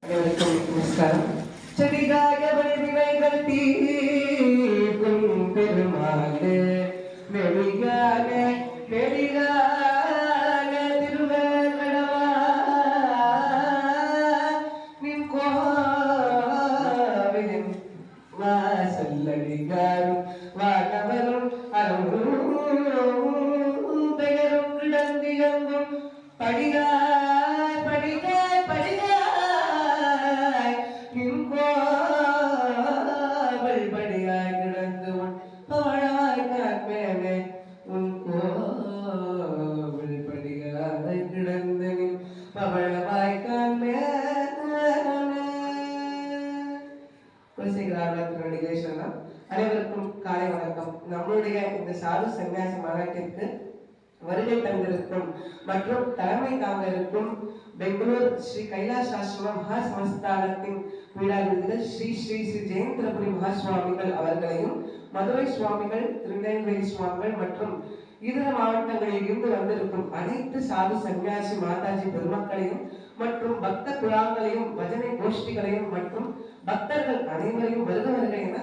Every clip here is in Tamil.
அனைவருக்கும் நமஸ்காரம். செடிகாய வடிவினைகள் தீர்க்கும் பெருமாளே, நெடிகான நெடிகான திருவேங்கடவா, நின் கோவிலின் வாசல்லடிகாரும் வானவரும் அருளும் பெயரும் கிடந்தியங்கும் படிகாய் படிகாய் படிகாய் நின் கோவில் படியாய் கிடந்து உன் பவழாய் காண்பேனே, உன் கோவில் படியாய் கிடந்து நின் பவழவாய் காண்பேனே. குலசேகர நிகழ்ச்சியெல்லாம் அனைவருக்கும் காலை வணக்கம். நம்மளுடைய இந்த சாது சன்னியாசி மாநாட்டிற்கு வருகை தந்திருக்கும் மற்றும் தலைமை தாங்க இருக்கும் பெங்களூர் ஸ்ரீ கைலாஷ் ஆசிரம மகா சமஸ்தானத்தின் பீடாதிபதிகள் ஸ்ரீ ஸ்ரீ ஸ்ரீ ஜெயந்திரபுரி மகா சுவாமிகள் அவர்களையும், மதுரை சுவாமிகள், திருநெல்வேலி சுவாமிகள் மற்றும் இதர மாவட்டங்களில் இருந்து வந்திருக்கும் அனைத்து சாது சன்னியாசி மாதாஜி பெருமக்களையும் மற்றும் பக்த குழாங்களையும் பஜனை கோஷ்டிகளையும் மற்றும் பக்தர்கள் அனைவரையும் வருக வருக என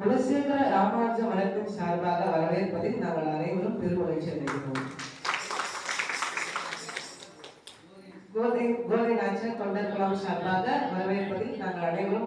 குலசேகர ராமானுஜ மடத்தின் சார்பாக வரவேற்பதில் நாங்கள் அனைவரும் பெருமகிழ்ச்சி அடைகிறோம். கோதை நாச்சர் தொண்டர் குலம் சார்பாக வரவேற்பதில் நாங்கள் அனைவரும்